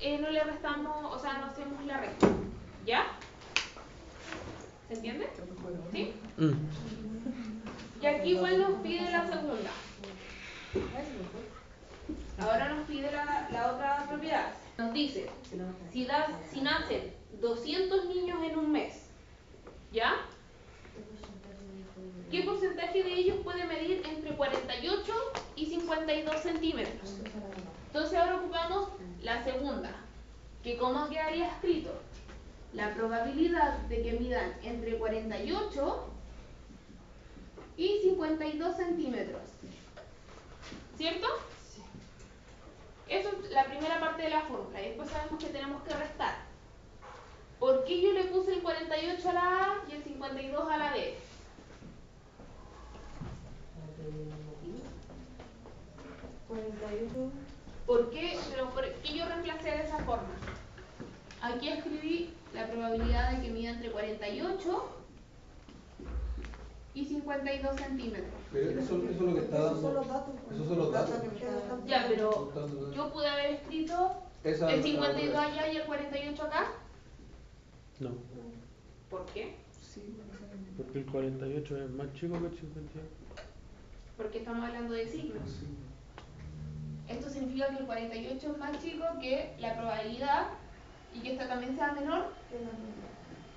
no le restamos, o sea, no hacemos la resta. ¿Ya? ¿Se entiende? ¿Sí? Y aquí igual nos pide la segunda. Ahora nos pide la otra propiedad. Nos dice, si nacen 200 niños en un mes, ¿ya? ¿Qué porcentaje de ellos puede medir entre 48 y 52 centímetros? Entonces ahora ocupamos la segunda, que ¿cómo quedaría escrito? La probabilidad de que midan entre 48 y 52 centímetros. ¿Cierto? Eso es la primera parte de la fórmula. Y después sabemos que tenemos que restar. ¿Por qué yo le puse el 48 a la A y el 52 a la B? ¿Por qué yo reemplacé de esa forma? Aquí escribí la probabilidad de que mida entre 48 y 52 centímetros. Pero eso es lo que está dando. Esos son los datos. Ya, pero yo pude haber escrito el 52 allá y el 48 acá. No, ¿Por qué? porque el 48 es más chico que el 52. Porque estamos hablando de signos. Esto significa que el 48 es más chico que la probabilidad y que esta también sea menor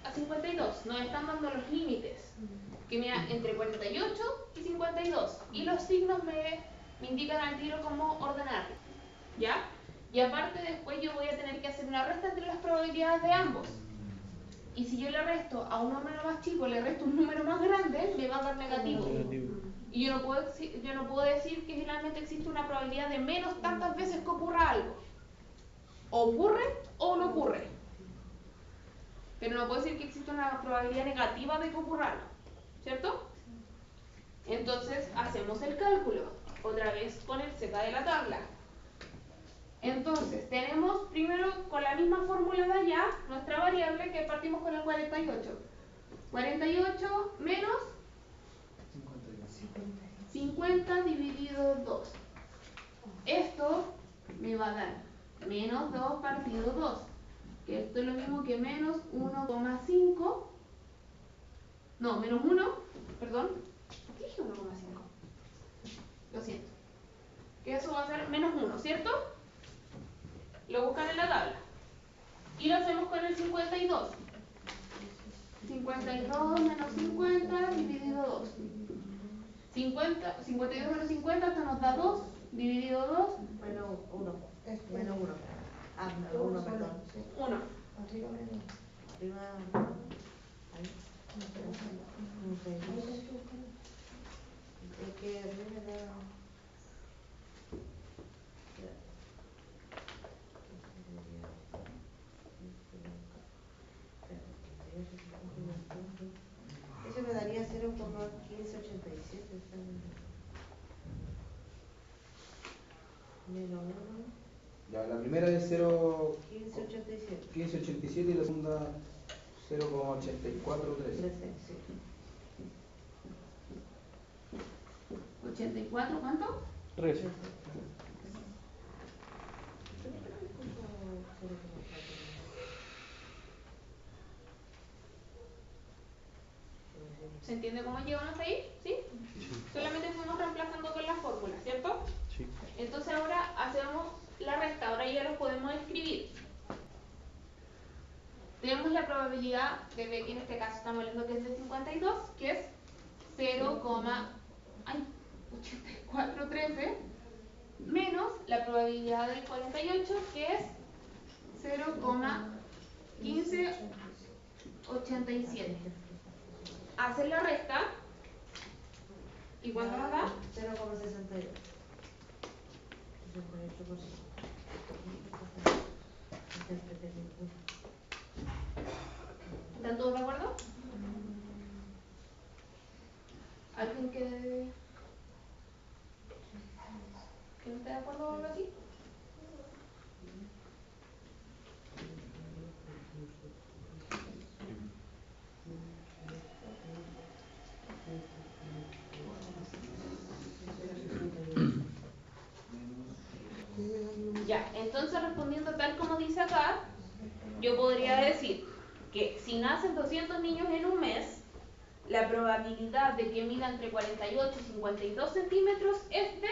a 52. Nos están dando los límites, que mida entre 48 y 52. Y los signos me indican al tiro cómo ordenarlo. ¿Ya? Y aparte después yo voy a tener que hacer una resta entre las probabilidades de ambos. Y si yo le resto a un número más chico, le resto un número más grande, me va a dar negativo. Y yo no puedo decir que generalmente existe una probabilidad de menos tantas veces que ocurra algo. O ocurre o no ocurre. Pero no puedo decir que existe una probabilidad negativa de que ocurra algo. ¿Cierto? Entonces hacemos el cálculo. Otra vez con el Z de la tabla. Entonces tenemos primero con la misma fórmula de allá nuestra variable que partimos con el 48. 48 menos 50 dividido 2. Esto me va a dar menos 2 partido 2. Que esto es lo mismo que menos 1,5. No, menos 1. Perdón. ¿Por qué dije 1,5? Lo siento. Que eso va a ser menos 1, ¿cierto? Lo buscan en la tabla. Y lo hacemos con el 52. 52 menos 50 dividido 2. 52 menos 50, esto nos da 2, dividido 2. Menos 1. Menos 1. Ah, menos 1, perdón. 1. Arriba menos. Arriba. Ahí. Es que a mí me da. Eso me daría 0,1587. Menos 1. Ya, la primera es 0. 1587. 1587 y la segunda 0,8413. 84, ¿cuánto? 13. ¿Se entiende cómo llegamos ahí? ¿Sí? Solamente fuimos reemplazando con la fórmula, ¿cierto? Sí. Entonces ahora hacemos la resta, ahora ya lo podemos escribir. Tenemos la probabilidad de que en este caso estamos hablando que es de 52, que es 0,8413 menos la probabilidad del 48, que es 0,1587. Hacen la resta. ¿Y cuánto nos da? 0,68. 68%. ¿Están todos de acuerdo? ¿Alguien que no esté de acuerdo o algo así? Ya, entonces respondiendo tal como dice acá, yo podría decir que si nacen 200 niños en un mes, la probabilidad de que mida entre 48 y 52 centímetros es de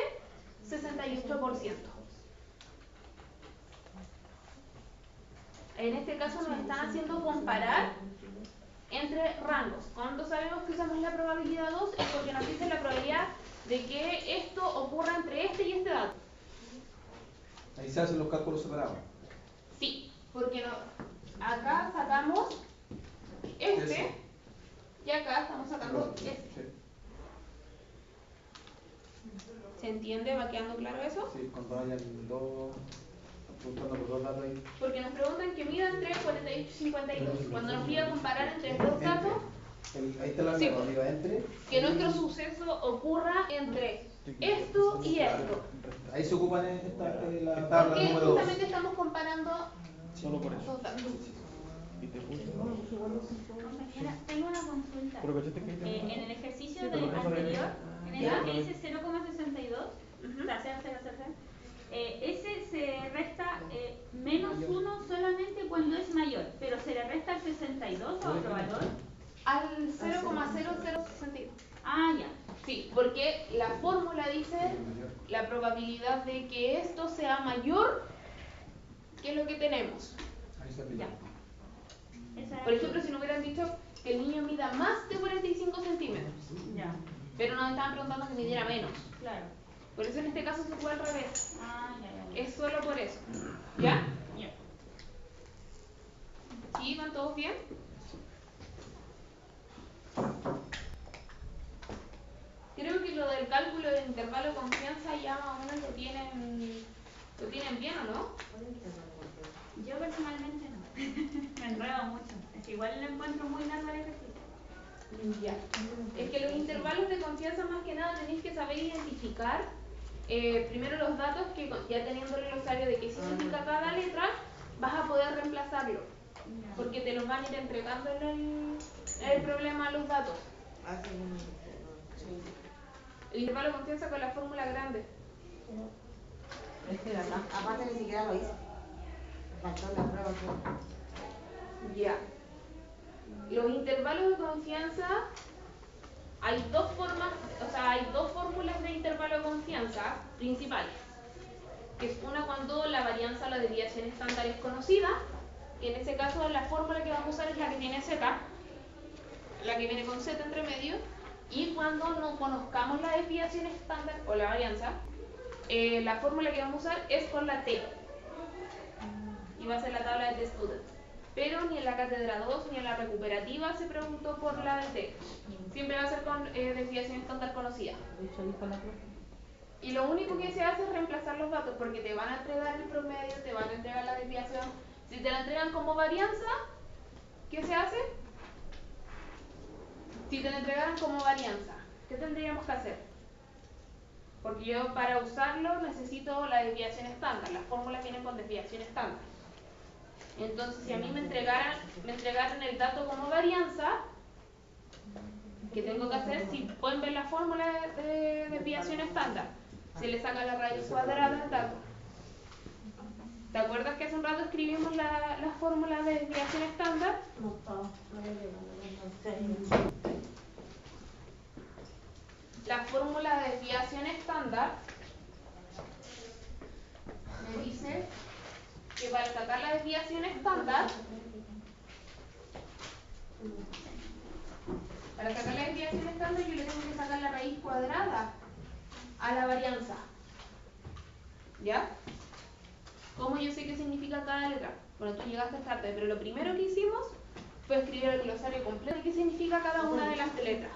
68%. En este caso nos están haciendo comparar entre rangos. Cuando sabemos que usamos la probabilidad 2 es porque nos dice la probabilidad de que esto ocurra entre este y este dato. Ahí se hacen los cálculos separados. Sí, porque acá sacamos este y acá estamos sacando este. Sí. ¿Se entiende? ¿Va quedando claro eso? Sí, cuando hayan dos, buscando los dos datos ahí. Porque nos preguntan que mida entre 48 y 52. Cuando nos pida comparar entre estos datos, Ahí está la sí, arriba, entre. que nuestro suceso ocurra entre esto y esto. Ahí se ocupan la tabla Porque número 2. justamente estamos comparando Solo por eso. dos datos. Y te puse. Compañera, tengo una consulta. Pero cachaste que En el ejercicio Sí, de pero no sabe anterior, bien. en el ¿Ya? que dice 0,62, o sea, 0,000, ese se resta menos 1 solamente cuando es mayor, pero se le resta al 62 o otro valor. Al 0,0062. Ah, ya. Sí, porque la fórmula dice la probabilidad de que esto sea mayor que lo que tenemos. Ahí se Ya. aplica. Esa era Por ejemplo, si nos hubieran dicho que el niño mida más de 45 centímetros, Ya, pero nos estaban preguntando que midiera menos. claro. Por eso en este caso se fue al revés. Ah, ya. Es solo por eso. ¿Ya? Ya. ¿Sí? ¿Van todos bien? Creo que lo del cálculo del intervalo de confianza ya más o menos lo tienen bien, ¿o no? Yo personalmente no. Me enredo mucho. Es que igual lo encuentro muy largo el ejercicio. Ya. Es que los intervalos de confianza más que nada tenéis que saber identificar primero los datos que ya teniendo el glosario de qué significa cada letra, vas a poder reemplazarlo. Porque te los van a ir entregando en el problema los datos. El intervalo de confianza con la fórmula grande. Aparte ni siquiera lo hice. Faltó la prueba. Ya. Los intervalos de confianza, hay dos formas, o sea, hay dos fórmulas de intervalo de confianza principales. Que es una cuando la varianza o la desviación estándar es conocida, que en ese caso la fórmula que vamos a usar es la que tiene Z, la que viene con Z entre medio, y cuando no conozcamos la desviación estándar o la varianza, la fórmula que vamos a usar es con la T. Y va a ser la tabla de T-Student. Pero ni en la cátedra 2 ni en la recuperativa se preguntó por la de T. Siempre va a ser con desviación estándar conocida. Y lo único que se hace es reemplazar los datos porque te van a entregar el promedio, te van a entregar la desviación. Si te la entregan como varianza, ¿qué se hace? Si te la entregaran como varianza, ¿qué tendríamos que hacer? Porque yo para usarlo necesito la desviación estándar. Las fórmulas vienen con desviación estándar. Entonces, si a mí me entregaran el dato como varianza, ¿qué tengo que hacer? Si pueden ver la fórmula de desviación estándar, se le saca la raíz cuadrada al dato. ¿Te acuerdas que hace un rato escribimos la fórmula de desviación estándar? La fórmula de desviación estándar me dice que para sacar la desviación estándar, yo le tengo que sacar la raíz cuadrada a la varianza. ¿Ya? ¿Cómo yo sé qué significa cada letra? Bueno, tú llegaste tarde, pero lo primero que hicimos fue escribir el glosario completo de qué significa cada una de las letras.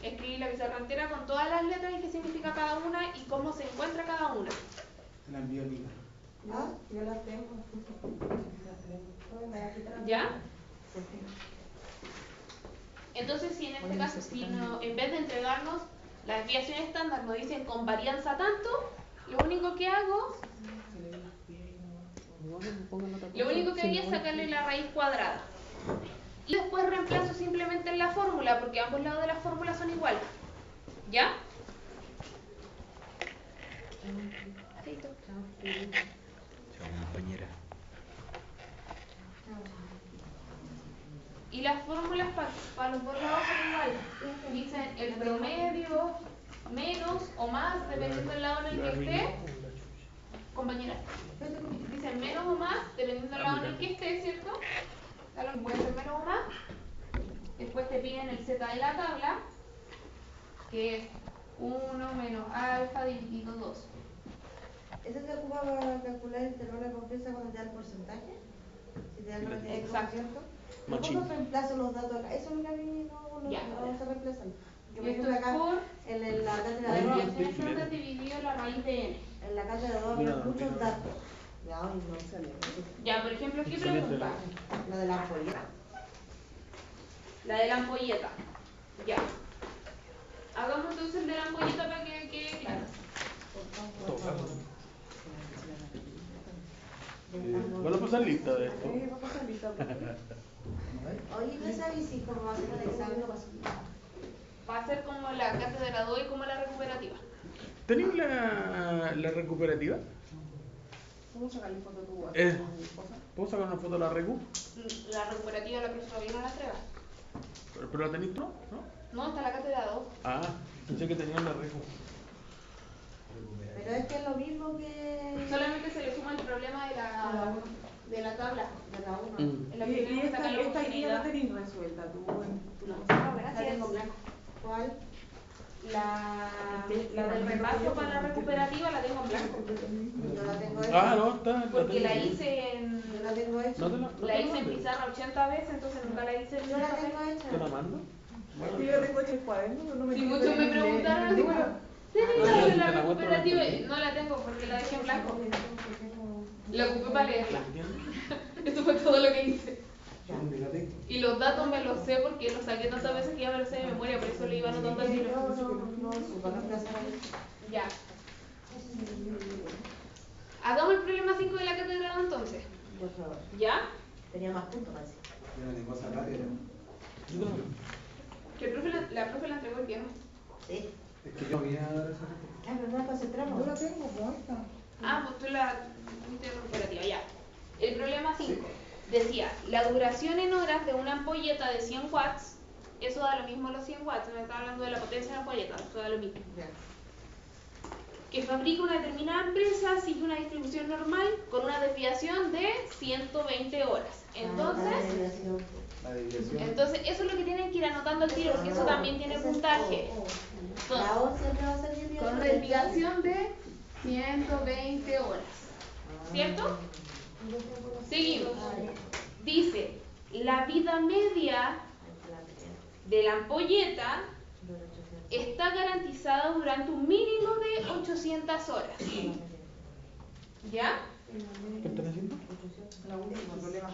Escribir la pizarra entera con todas las letras y qué significa cada una y cómo se encuentra cada una. La envío Lina. Yo las tengo. ¿Ya? Entonces, si en este caso, si no, en vez de entregarnos la desviación estándar, nos dicen con varianza tanto, lo único que haría es sacarle la raíz cuadrada. Y después reemplazo simplemente en la fórmula, porque ambos lados de la fórmula son iguales. ¿Ya? ¿Sí? Chaito. Chao, compañera. Y las fórmulas para los dos lados son iguales. Dicen el promedio, menos o más, dependiendo del lado en el que esté. Compañera, dicen menos o más, dependiendo del lado en el que esté, ¿cierto? Puede ser menos o más. Después te piden el z de la tabla, que es 1 menos alfa dividido 2. ¿Eso se ocupa para calcular el intervalo de confianza cuando te da el porcentaje? Si te da el 95%. Exacto. ¿Cómo reemplazo los datos acá? Eso es lo que a mí no se reemplaza. Yo, por Y esto ejemplo, es acá por en la cátedra de variaciones juntas dividido la raíz de n. En la cátedra de 2 había muchos datos. Ya hoy no sale. Ya, por ejemplo, ¿qué pregunta? La de la ampolleta. La de la ampolleta. Ya. Hagamos entonces el de la ampolleta para que quede claro. ¿Van a pasar lista de esto? Oye, ¿no sabes si cómo va a ser el examen? Va a ser como la cátedra 2 y como la recuperativa. ¿Tenéis la recuperativa? ¿Cómo sacarle foto tú a ¿Puedo sacar una foto de la recu? La recuperativa la profesora todavía no la entrega. ¿Pero la tenéis tú? ¿No? No, está la cátedra 2. Ah, pensé que tenían la recu. Pero es que es lo mismo que... Solamente se le suma el problema de la tabla. De la 1. En la Y primera esta sacar la idea la homogeneidad. tenéis resuelta tú en tu No, Ah, la gracias. tengo en blanco. ¿Cuál? La del repaso para la recuperativa la tengo en blanco. Yo la tengo hecha. Ah, no, está. Porque la hice en... Yo la tengo hecha. ¿No te la La hice en mandé? pizarra 80 veces, entonces nunca la hice en Yo la papel. tengo hecha. ¿Te la mando? Sí, yo tengo hecho el cuaderno, pero no me Si quiero muchos me leer preguntaron así como, ¿tenés No, la yo de te la la muestro, recuperativa? la Y no la tengo porque la dejé en blanco. La ocupé La para leerla. ¿Entiendes? Eso fue todo lo que hice. ¿Dónde la tengo? Y los datos me los sé porque los saqué tantas veces que ya me los sé de memoria, por eso lo iba anotando al tiro. No, supo reemplazar ahí. Ya. Hagamos el problema 5 de la cátedra entonces. Por favor. ¿Ya? Tenía más puntos, parece. Yo no tengo esa cátedra. Que el profe la profe la entregó el viernes. Sí. Es que yo venía a dar esa cátedra. Ah, pero no la concentramos. Yo la tengo, pues esta. Ah, pues tú la tuviste recuperativa, ya. El problema 5. Decía, la duración en horas de una ampolleta de 100 watts, eso da lo mismo los 100 watts, me está hablando de la potencia de la ampolleta, eso da lo mismo. Ya. Que fabrica una determinada empresa sigue una distribución normal con una desviación de 120 horas. Entonces, La desviación. entonces eso es lo que tienen que ir anotando al tiro, porque eso también tiene puntaje. La O siempre va a ser Con una desviación de 120 horas. ¿Cierto? Seguimos. Dice, la vida media de la ampolleta está garantizada durante un mínimo de 800 horas. ¿Ya? ¿Qué están haciendo? La última, problema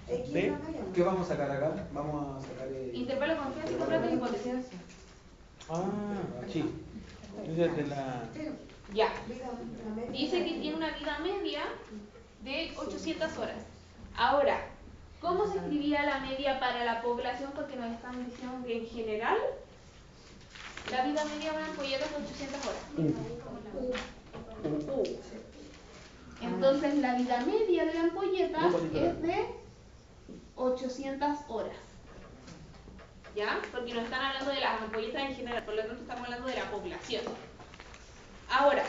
5. ¿De? ¿Qué vamos a sacar acá? Vamos a sacar Intervalo de confianza y contrato de hipótesis. Ah, sí. Esa es de la... Ya. Dice que tiene una vida media de 800 horas. Ahora, ¿cómo se escribía la media para la población? Porque nos están diciendo que en general la vida media de una ampolleta es de 800 horas. Entonces la vida media de la ampolleta es de 800 horas. ¿Ya? Porque nos están hablando de las ampolletas en general, por lo tanto estamos hablando de la población. Ahora,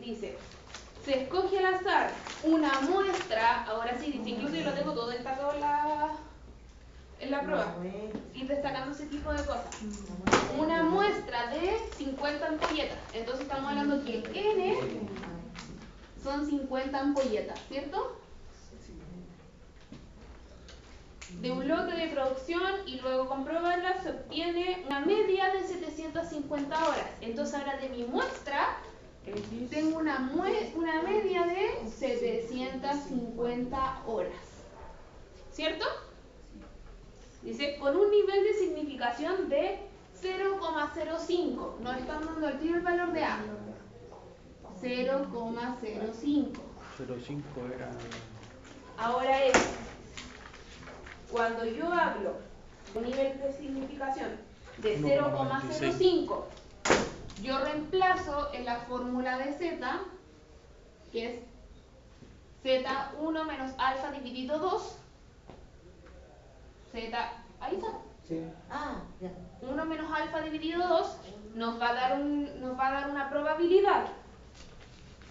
dice, se escoge al azar una muestra, ahora sí, dice, incluso yo lo tengo todo destacado en la prueba, ir destacando ese tipo de cosas. Una muestra de 50 ampolletas, entonces estamos hablando que N son 50 ampolletas, ¿cierto? De un lote de producción y luego comprobarla se obtiene una media de 750 horas. Entonces ahora de mi muestra tengo una media de 750 horas. ¿Cierto? Dice, con un nivel de significación de 0,05. Nos están dando al tiro el valor de A. 0,05. 0,5 era... Ahora es, cuando yo hablo de un nivel de significación de 0,05, yo reemplazo en la fórmula de Z que es Z1 menos alfa dividido 2. Ahí está. Sí. Ah, ya. 1 menos alfa dividido 2 nos va a dar una probabilidad.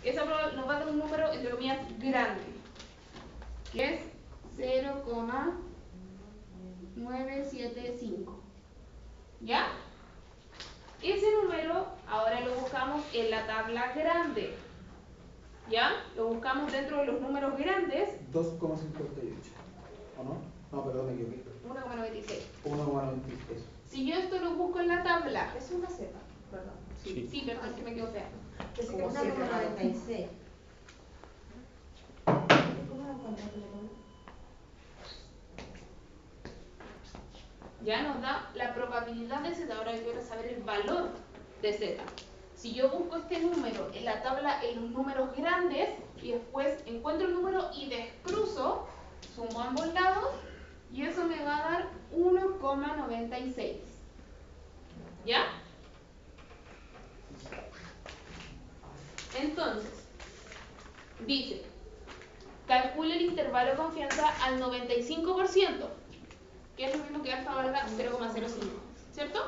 Esa probabilidad nos va a dar un número, entre comillas, grande, que es 0,975. ¿Ya? Ese número ahora lo buscamos en la tabla grande. ¿Ya? Lo buscamos dentro de los números grandes. 2,58. ¿O no? No, perdón, me equivoqué. 1,96. 1,96. Si yo esto lo busco en la tabla. Es una Z, ¿verdad? Sí. Sí, perdón, que me quedo fea. Es Como como 7. 1,96. ¿Cómo lo encuentras tú? Ya nos da la probabilidad de Z. Ahora yo quiero saber el valor de Z. Si yo busco este número en la tabla en los números grandes y después encuentro el número y descruzo, sumo ambos lados y eso me va a dar 1,96. ¿Ya? Entonces, dice, calcule el intervalo de confianza al 95%, que es lo mismo que alfa valga 0,05, ¿cierto?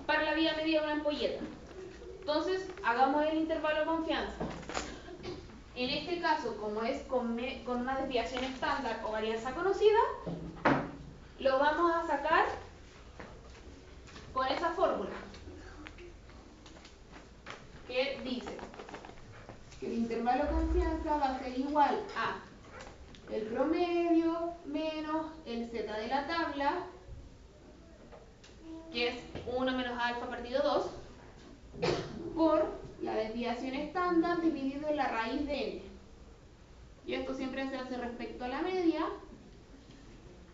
Para la vida media de una ampolleta. Entonces, hagamos el intervalo de confianza. En este caso, como es con una desviación estándar o varianza conocida, lo vamos a sacar con esa fórmula, que dice que el intervalo de confianza va a ser igual a el promedio menos el z de la tabla, que es 1 menos alfa partido 2, por la desviación estándar dividido en la raíz de n. Y esto siempre se hace respecto a la media.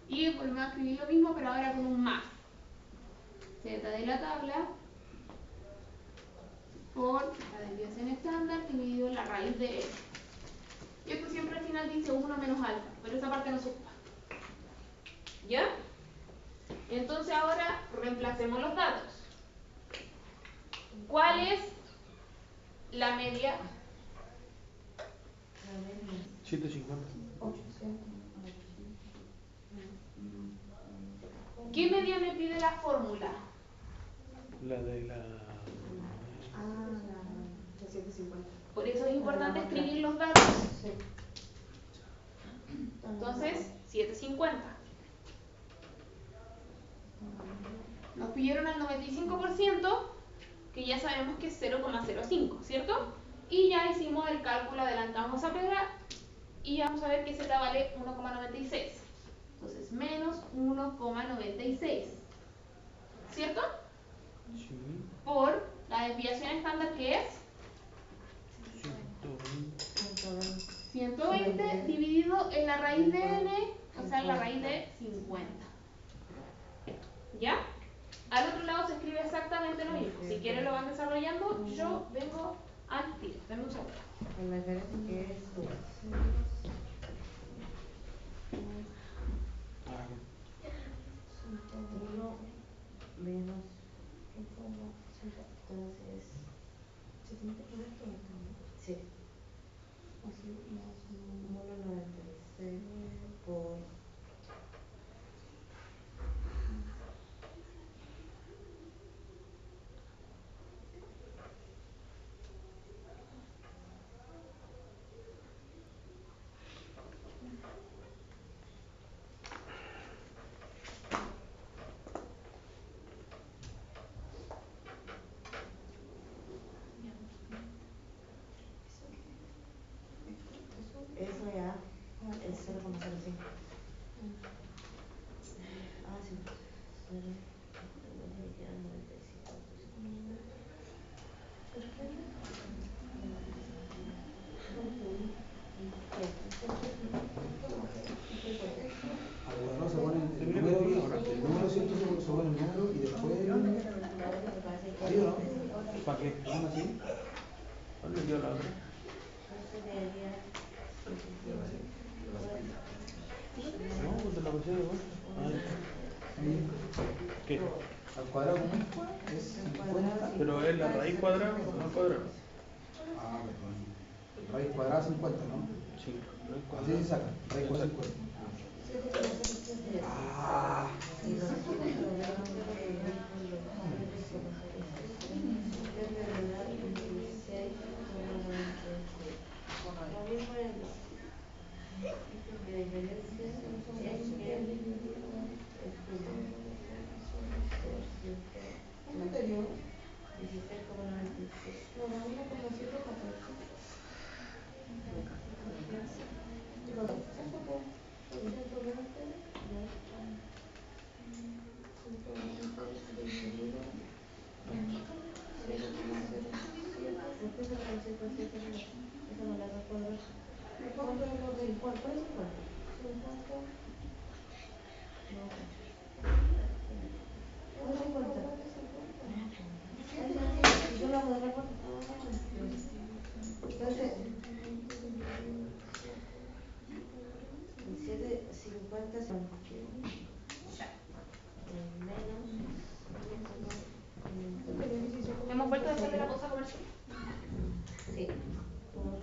Y volvemos a escribir lo mismo, pero ahora con un más. Z de la tabla por la desviación estándar dividido en la raíz de n. Y esto siempre al final dice 1 menos alfa, pero esa parte no se ocupa. ¿Ya? Entonces ahora reemplacemos los datos. ¿Cuál es la media? 750. ¿Qué media me pide la fórmula? La de la. Ah, la 750. Por eso es importante escribir los datos. Sí. Entonces, 750. Nos pidieron al 95%, que ya sabemos que es 0,05, ¿cierto? Y ya hicimos el cálculo, adelantamos a pegar y vamos a ver que Z vale 1,96. Entonces, menos 1,96. ¿Cierto? Sí. Por la desviación estándar, que es 120 dividido en la raíz de n, o sea, en la raíz de 50. ¿Ya? Al otro lado se escribe exactamente lo mismo. Si quieren lo van desarrollando, yo vengo al tiro. Denme un segundo. Con la diferencia que es 2. Ah, 1 menos. Entonces. ¿Se tiene que poner todo también? Sí. Así más 1,96 por. Eso ya es 0,05. Ah, sí. 0. Me quedan 95. Al cuadrado se pone el número ¿cierto? Se pone el número y después ¿ahí o no? ¿para qué? ¿Aún así? ¿Dónde quedó la otra? No, pues te la pusieron igual. ¿Qué? Al cuadrado ¿cómo es? Es 50. ¿Pero es la raíz cuadrada o no cuadrada? Ah, perdón. Raíz cuadrada 50, ¿no? Sí. Así se saca, raíz cuadrada 50. Ah. ¿Cómo te dio? 16,96. No, da 1,714. Eso por 120, ya. 120 dividido en 0,07. ¿Por qué 0,07 no? Esa no la da cuadrada. ¿Cuánto es lo de cuál? ¿Cuál es 50? 50. No, ¿cuál es 50? Yo lo hago de la cuenta. Entonces, 7,50 son menos. Hemos vuelto a hacer de la cosa comercial. Sí, por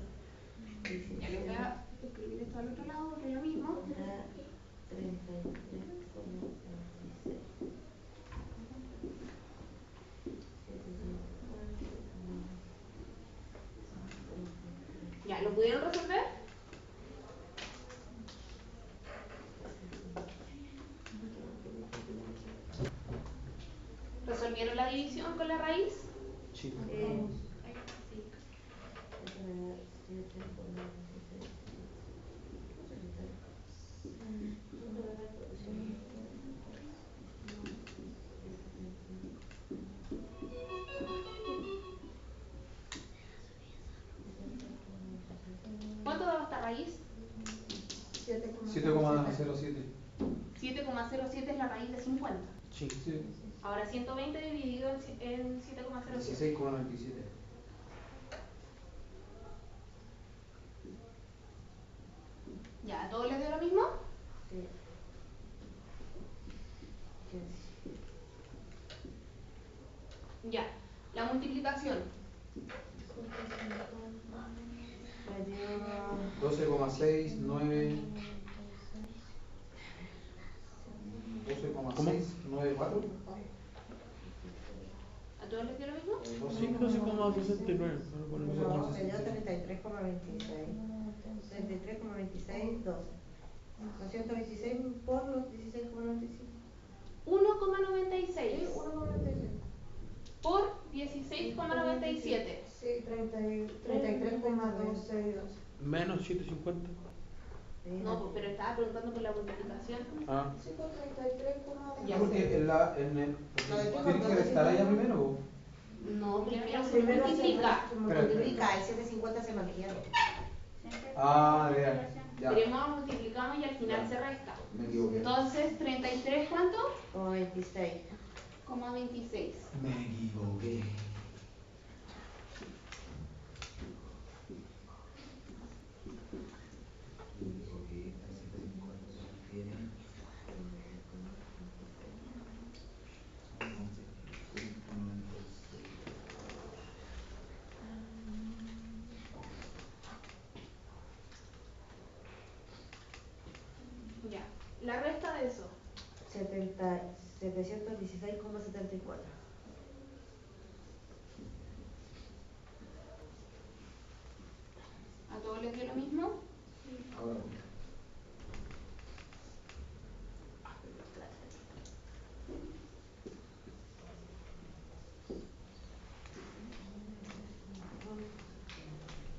Ya les voy a escribir esto al otro lado porque es lo mismo. da 33,26. Ya, ¿lo pudieron resolver? ¿Resolvieron la división con la raíz? Sí. ¿Cuánto daba esta raíz? 7,07. 7,07 es la raíz de 50. Sí. Sí. Ahora 120 dividido en 7,07. 16,97. Ya, ¿a todos les dio lo mismo? Sí. Ya, la multiplicación. 12,694. 12,694. ¿A todos les dio lo mismo? Sí, 12,69. No, me dio 33,26. 33,26, 12. 226 por los 16,95. 1,96 Sí, 1,96. por 16,97. Sí, 33,262. Menos 750. No, pues, pero estaba preguntando por la multiplicación. Ah. Sí, por 33,262. Ya, porque tienes que restar allá primero. No, primero se Primero multiplica. se multiplica, el 750 se mantiene. Ah, ya. Primero multiplicamos y al final se resta. Me equivoqué. Entonces, 33, ¿cuánto? Como 26. 0,26. Me equivoqué. Ya. La resta de eso. 716,74. ¿A todos les dio lo mismo? Ahora.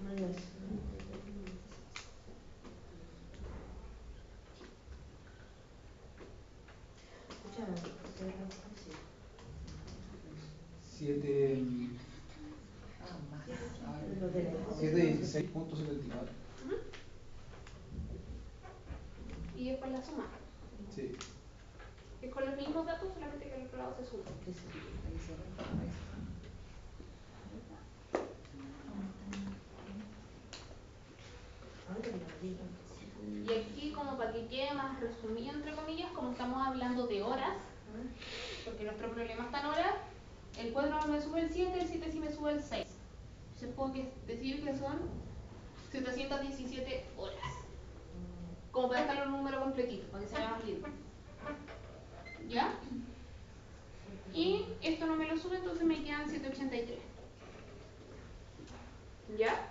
No, Dios. Escucha, sí. 716,74. Y después la suma. Sí. Es con los mismos datos, solamente que al otro lado se suma. Y aquí, como para que quede más resumido, entre comillas, como estamos hablando de horas, porque nuestro problema está en horas, el 4 no me sube el 7 sí me sube el 6. Entonces puedo decir que son 717 horas. Como para dejarlo en un número completito, para que se vea más lindo. ¿Ya? Y esto no me lo sube, entonces me quedan 783. ¿Ya?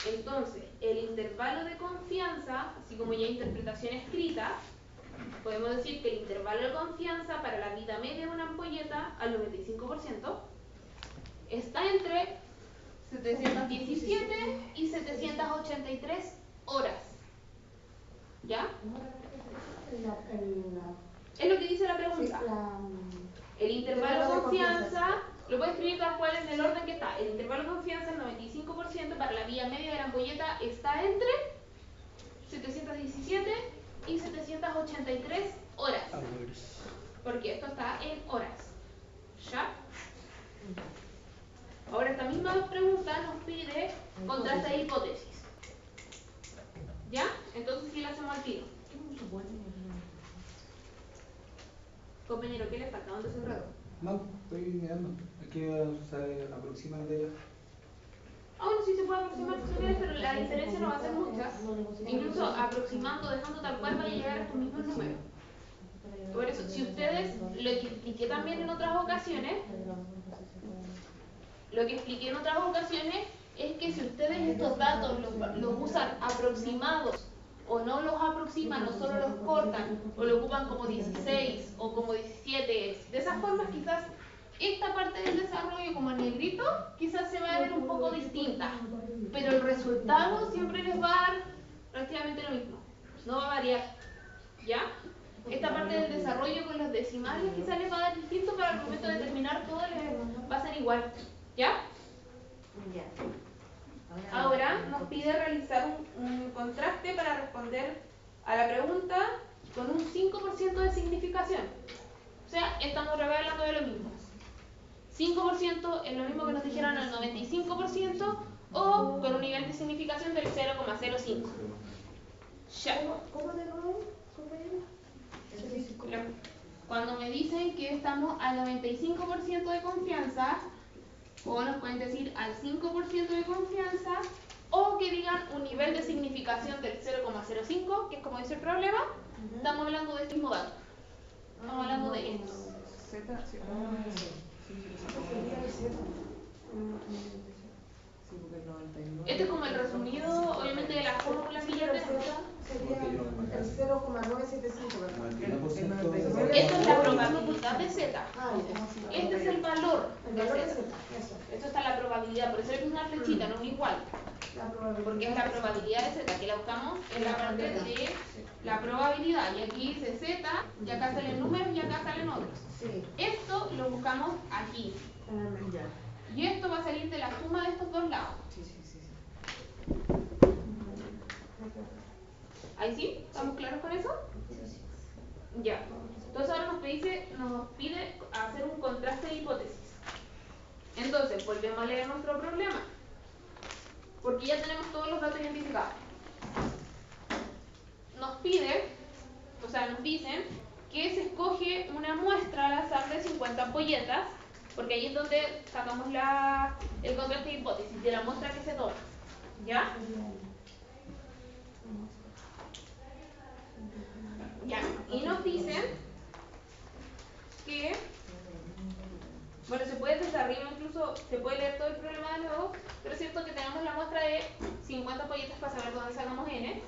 Entonces, el intervalo de confianza, así como ya interpretación escrita, podemos decir que el intervalo de confianza para la vida media de una ampolleta al 95% está entre 717 y 783 horas. ¿Ya? Es lo que dice la pregunta. El intervalo de confianza, lo puedes escribir tal cual en el orden que está. El intervalo de confianza, el 95% para la vida media de la ampolleta está entre 717 y 783 horas. Porque esto está en horas. ¿Ya? Ahora esta misma pregunta nos pide contraste de hipótesis. ¿Ya? Entonces sí la hacemos al tiro. Compañero, ¿qué le falta? ¿Dónde se enredó? No, estoy mirando. Es que se aproximan de ella. Ah, bueno, sí se puede aproximar si quieres, pero la diferencia no va a ser mucha. Incluso aproximando, dejando tal cual, va a llegar a estos mismos números. Por eso, si ustedes, lo que expliqué también en otras ocasiones, es que si ustedes estos datos los usan aproximados o no los aproximan o solo los cortan o lo ocupan como 16 o como 17, de esas formas quizás esta parte del desarrollo como en negrito quizás se va a ver un poco distinta, pero el resultado siempre les va a dar prácticamente lo mismo, no va a variar, ¿ya? Esta parte del desarrollo con los decimales quizás les va a dar distinto, pero al momento de terminar todo les va a ser igual, ¿ya? Ahora nos pide realizar un contraste para responder a la pregunta con un 5% de significación. O sea, estamos revelando de lo mismo. 5% es lo mismo que nos dijeron el 95% o con un nivel de significación del 0,05. Ya. ¿Cómo de nuevo, compañero? Cuando me dicen que estamos al 95% de confianza, o nos pueden decir al 5% de confianza, o que digan un nivel de significación del 0,05, que es como dice el problema, estamos hablando de este mismo dato. Estamos hablando de esto. Este es como el resumido, obviamente, de las fórmulas que ya tenemos. Sería el 0,975, ¿verdad? Esto es la probabilidad de Z. Este es el valor El de valor de Z. Z, eso. Esto está la probabilidad, por eso es una flechita, no un igual. Porque es la probabilidad de Z, que la buscamos en la parte de la probabilidad. Y aquí dice Z, y acá salen números y acá salen otros. Sí. Esto lo buscamos aquí. Ya. Y esto va a salir de la suma de estos dos lados. Sí. ¿Ahí sí? ¿Estamos claros con eso? Ya. Entonces ahora nos pide hacer un contraste de hipótesis. Entonces, volvemos a leer nuestro problema. Porque ya tenemos todos los datos identificados. Nos dicen que se escoge una muestra al azar de 50 ampolletas, porque ahí es donde sacamos el contraste de hipótesis, de la muestra que se toma. ¿Ya? Ya, y nos dicen que, bueno, se puede desde arriba incluso, se puede leer todo el problema de nuevo, pero es cierto que tenemos la muestra de 50 polletas para saber dónde sacamos n,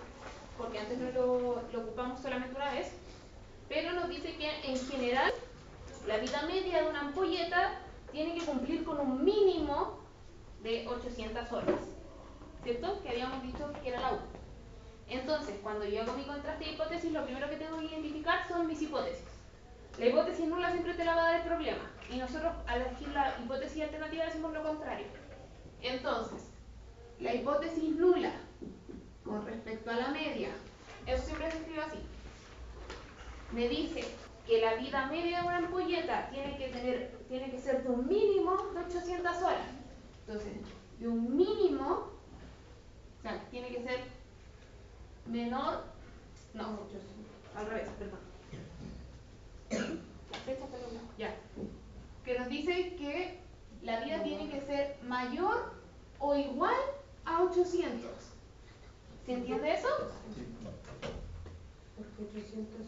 porque antes no lo ocupamos solamente una vez, pero nos dice que en general la vida media de una ampolleta tiene que cumplir con un mínimo de 800 horas, ¿cierto? Que habíamos dicho que era la U. Entonces, cuando yo hago mi contraste de hipótesis, lo primero que tengo que identificar son mis hipótesis. La hipótesis nula siempre te la va a dar el problema, y nosotros al elegir la hipótesis alternativa decimos lo contrario. Entonces, la hipótesis nula con respecto a la media, eso siempre se escribe así. Me dice que la vida media de una ampolleta tiene que ser de un mínimo de 800 horas. Entonces, de un mínimo, o sea, tiene que ser menor, no, al revés, perdón. La fecha está loca. Ya. Que nos dice que la vida tiene que ser mayor o igual a 800. ¿Se entiende eso? Porque 800.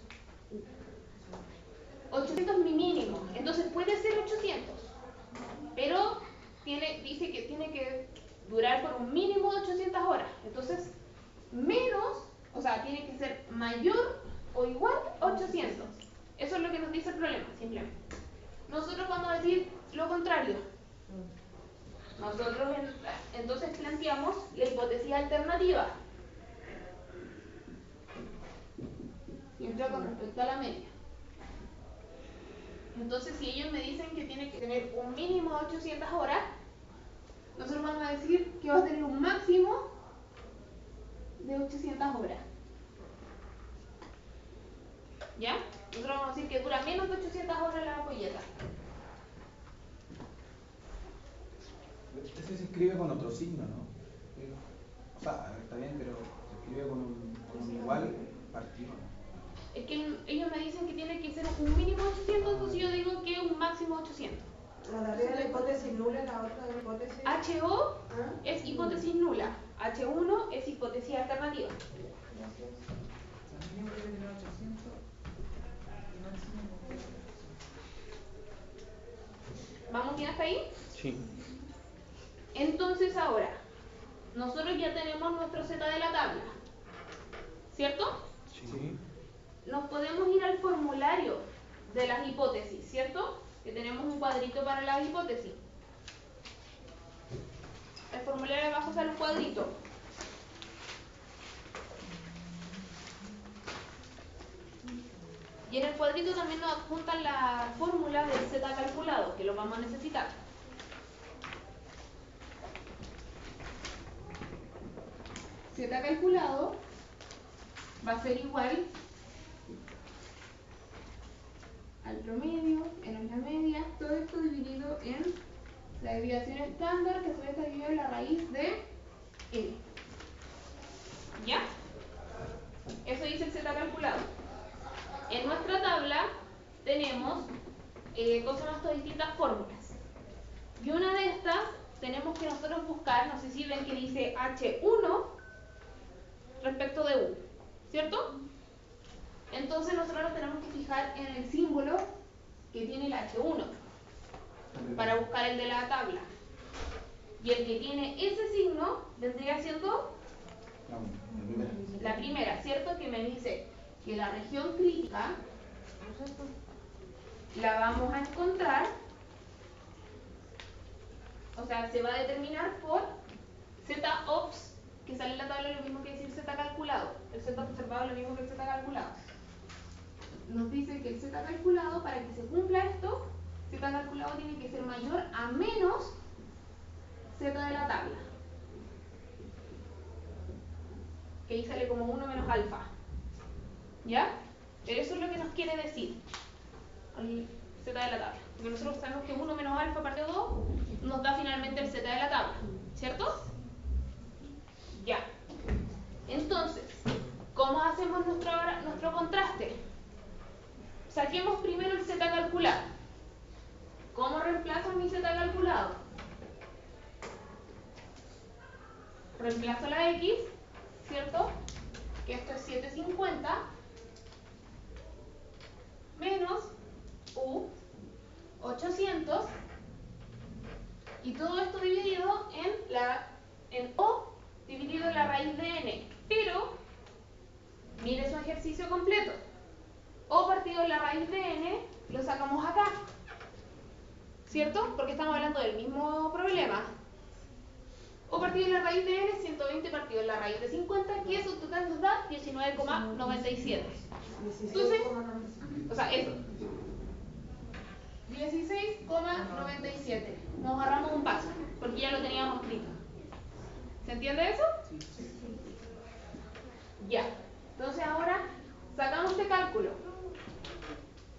800 es mi mínimo, entonces puede ser 800, pero dice que tiene que durar por un mínimo de 800 horas. Entonces, menos, o sea, tiene que ser mayor o igual a 800. Eso es lo que nos dice el problema, simplemente. Nosotros vamos a decir lo contrario. Nosotros entonces planteamos la hipótesis alternativa. Siempre con respecto a la media. Entonces, si ellos me dicen que tiene que tener un mínimo de 800 horas, nosotros vamos a decir que va a tener un máximo de 800 horas. ¿Ya? Nosotros vamos a decir que dura menos de 800 horas la ampolleta. Ese se escribe con otro signo, ¿no? O sea, está bien, pero se escribe con un igual partido. Es que ellos me dicen que tiene que ser un mínimo de 800, entonces yo digo que un máximo de 800. La de arriba es la hipótesis nula, la otra es la hipótesis. HO es hipótesis nula, H1 es hipótesis alternativa. ¿Vamos bien hasta ahí? Sí. Entonces ahora, nosotros ya tenemos nuestro Z de la tabla, ¿cierto? Sí. Nos podemos ir al formulario de las hipótesis, ¿cierto? Que tenemos un cuadrito para las hipótesis. El formulario de abajo sale un cuadrito. Y en el cuadrito también nos adjuntan la fórmula del Z calculado, que lo vamos a necesitar. Z calculado va a ser igual al promedio, menos la media, todo esto dividido en la desviación estándar, que a su vez está dividido en la raíz de N. ¿Ya? Eso dice el Z calculado. En nuestra tabla tenemos distintas fórmulas. Y una de estas tenemos que nosotros buscar, no sé si ven que dice H1 respecto de U, ¿cierto? Entonces nosotros nos tenemos que fijar en el símbolo que tiene el H1 para buscar el de la tabla. Y el que tiene ese signo vendría siendo la primera, ¿cierto? Que me dice que la región crítica la vamos a encontrar, o sea, se va a determinar por Z-ops, que sale en la tabla lo mismo que decir Z calculado. El Z observado es lo mismo que el Z calculado. Nos dice que el Z calculado, para que se cumpla esto, Z calculado tiene que ser mayor a menos Z de la tabla. Que ahí sale como 1 menos alfa. ¿Ya? Pero eso es lo que nos quiere decir el Z de la tabla. Porque nosotros sabemos que 1 menos alfa partido 2 nos da finalmente el Z de la tabla. ¿Cierto? Ya. Entonces, ¿cómo hacemos nuestro contraste? Saquemos primero el Z calculado. ¿Cómo reemplazo mi Z calculado? Reemplazo la X, ¿cierto? Que esto es 750 menos U 800 y todo esto dividido en O dividido en la raíz de N. Pero, mire su ejercicio completo. O partido en la raíz de N lo sacamos acá, ¿cierto? Porque estamos hablando del mismo problema. O partido en la raíz de N, 120 partido en la raíz de 50, que eso total nos da 19,97. Entonces, o sea, eso. 16,97. Nos ahorramos un paso, porque ya lo teníamos escrito. ¿Se entiende eso? Ya. Entonces ahora sacamos este cálculo.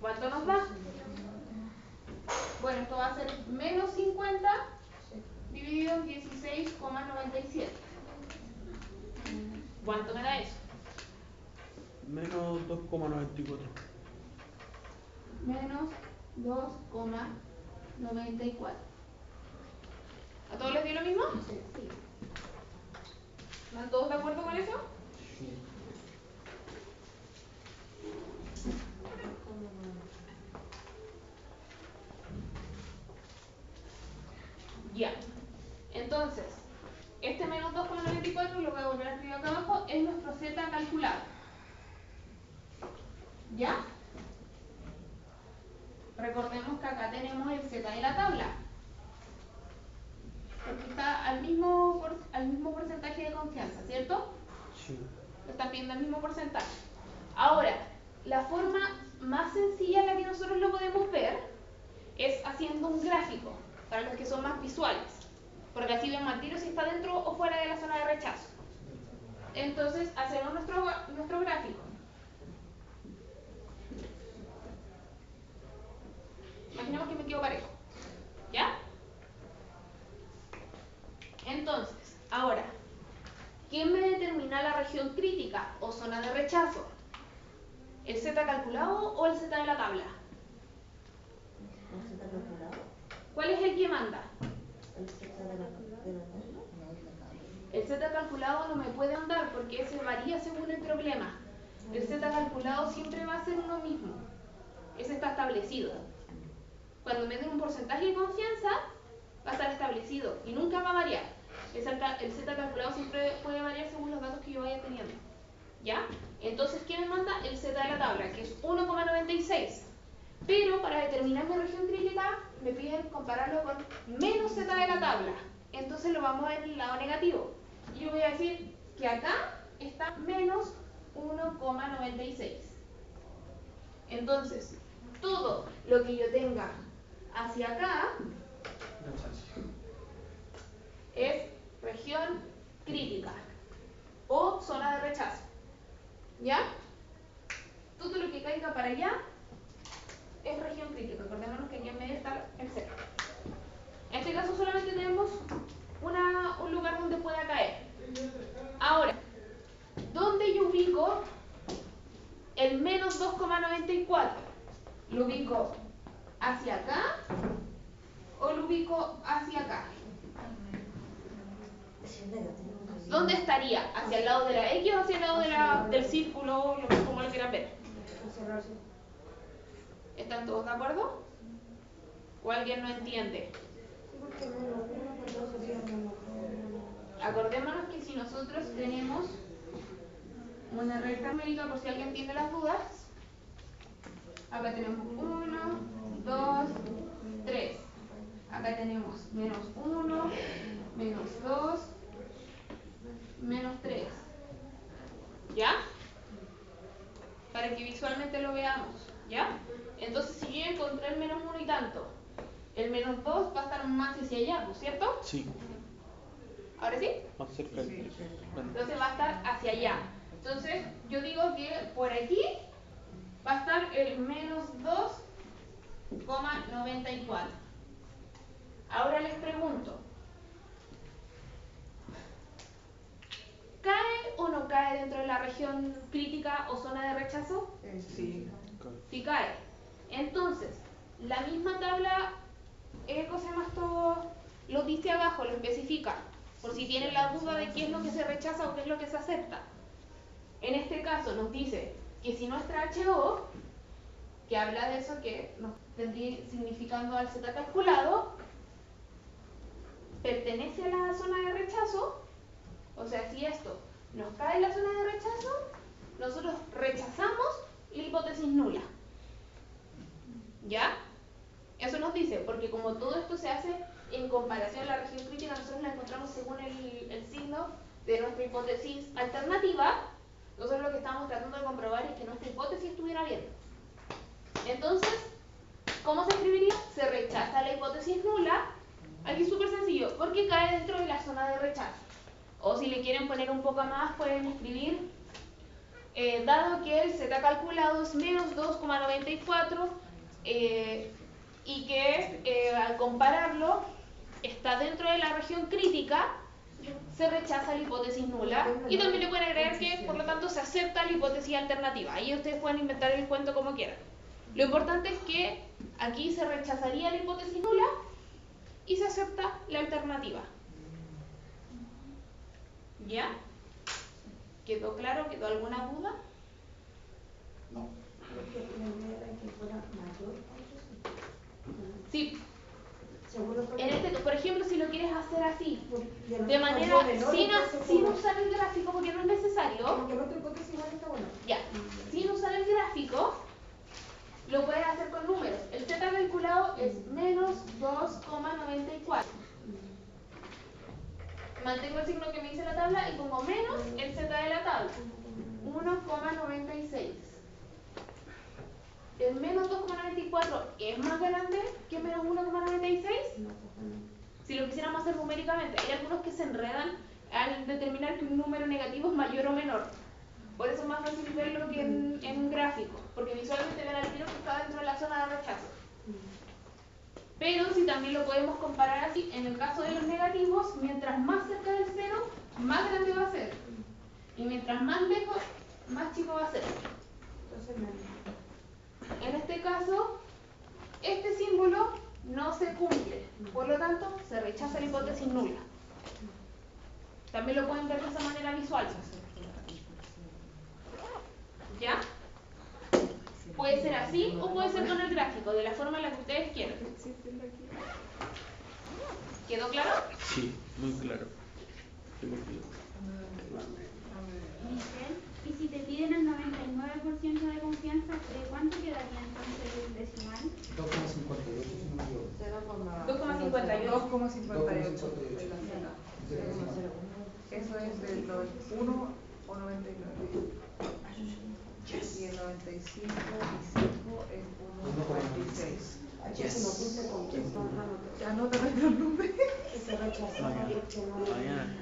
¿Cuánto nos da? Bueno, esto va a ser menos 50 dividido en 16,97. ¿Cuánto me da eso? Menos 2,94. Menos 2,94. ¿A todos les dio lo mismo? Sí. ¿Están todos de acuerdo con eso? Ya. Entonces, este menos 2,94, lo voy a volver a escribir acá abajo, es nuestro z calculado. ¿Ya? Recordemos que acá tenemos el z de la tabla, porque está al mismo porcentaje de confianza, ¿cierto? Sí. Están viendo el mismo porcentaje. Ahora, la forma más sencilla en la que nosotros lo podemos ver es haciendo un gráfico, para los que son más visuales, porque así vemos al tiro si está dentro o fuera de la zona de rechazo. Entonces, hacemos nuestro gráfico. Imaginemos que me quedo parejo, ¿ya? Entonces, ahora, ¿quién me determina la región crítica o zona de rechazo? ¿El z calculado o el z de la tabla? ¿El Z calculado? ¿Cuál es el que manda? ¿El Z de la tabla? El z calculado no me puede mandar porque ese varía según el problema. El z calculado siempre va a ser uno mismo. Ese está establecido. Cuando me den un porcentaje de confianza, va a estar establecido y nunca va a variar. El z calculado siempre puede variar según los datos que yo vaya teniendo. ¿Ya? Entonces, ¿qué me manda? El z de la tabla, que es 1,96. Pero para determinar mi región crítica, me piden compararlo con menos z de la tabla. Entonces lo vamos a ver en el lado negativo. Y yo voy a decir que acá está menos 1,96. Entonces, todo lo que yo tenga hacia acá es región crítica o zona de rechazo. ¿Ya? Todo lo que caiga para allá es región crítica. Recordémonos que aquí en medio está el cero. En este caso solamente tenemos un lugar donde pueda caer. Ahora, ¿dónde yo ubico el menos 2,94? ¿Lo ubico hacia acá o lo ubico hacia acá? ¿Dónde estaría? ¿Hacia el lado de la X o hacia el lado del círculo, como lo quieran ver? ¿Están todos de acuerdo? ¿O alguien no entiende? Acordémonos que si nosotros tenemos una recta numérica, por si alguien tiene las dudas, acá tenemos 1, 2, 3. Acá tenemos menos 1, menos 2, menos 3. ¿Ya? Para que visualmente lo veamos. ¿Ya? Entonces, si yo encontré el menos 1 y tanto, el menos 2 va a estar más hacia allá, ¿cierto? Sí. ¿Ahora sí? Más cerca del 3. Entonces va a estar hacia allá. Entonces, yo digo que por aquí va a estar el menos 2,94. Ahora les pregunto, ¿cae o no cae dentro de la región crítica o zona de rechazo? Sí. Sí cae. Entonces, la misma tabla, ¿cómo se llama esto? Lo dice abajo, lo especifica, por si tienen la duda de qué es lo que se rechaza o qué es lo que se acepta. En este caso nos dice que si nuestra HO, que habla de eso, que nos tendría significando al Z calculado, pertenece a la zona de rechazo, o sea, si esto nos cae en la zona de rechazo, nosotros rechazamos la hipótesis nula. ¿Ya? Eso nos dice, porque como todo esto se hace en comparación a la región crítica, nosotros la encontramos según el signo de nuestra hipótesis alternativa. Nosotros lo que estamos tratando de comprobar es que nuestra hipótesis estuviera bien. Entonces, ¿cómo se escribiría? Se rechaza la hipótesis nula. Aquí es súper sencillo, porque cae dentro de la zona de rechazo. O si le quieren poner un poco más, pueden escribir, dado que el Z calculado es menos 2,94, y que al compararlo está dentro de la región crítica, se rechaza la hipótesis nula, y también le pueden agregar que por lo tanto se acepta la hipótesis alternativa. Ahí ustedes pueden inventar el cuento como quieran. Lo importante es que aquí se rechazaría la hipótesis nula y se acepta la alternativa. ¿Ya? ¿Quedó claro? ¿Quedó alguna duda? No. Porque la idea era que fuera mayor o Sí. seguro fue En este, por ejemplo, si lo quieres hacer así, y a lo de mejor manera fue menor, sin entonces usar el gráfico, porque no es necesario, como que la otra hipótesis igual está buena. ya, sin usar el gráfico, lo puedes hacer con números. El z calculado es menos 2,94. Mantengo el signo que me dice la tabla y pongo menos el z de la tabla, 1,96. El menos 2,94 es más grande que menos 1,96. Si lo quisiéramos hacer numéricamente, hay algunos que se enredan al determinar que un número negativo es mayor o menor. Por eso es más fácil verlo que en un gráfico, porque visualmente ven al tiro que está dentro de la zona de rechazo. Pero si también lo podemos comparar así, en el caso de los negativos, mientras más cerca del cero, más grande va a ser. Y mientras más lejos, más chico va a ser. Entonces En este caso, este símbolo no se cumple, por lo tanto, se rechaza la hipótesis nula. También lo pueden ver de esa manera visual. ¿Ya? Puede ser así o puede ser con el gráfico, de la forma en la que ustedes quieran. ¿Quedó claro? Sí, muy claro. Tengo que- Michelle, y si te piden el 99% de confianza, ¿cuánto quedaría entonces el decimal? 2,58 si no me equivoco. 2,58. 2,58 de la 0,58. Z. Eso es del 1 o 99. Y el 95 y 5 es 1,46. Entonces no puse con Ya no te meto el número. que se rechazaba porque no Mañana.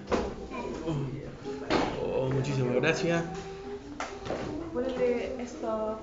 Oh, muchísimas gracias. Ponele esto.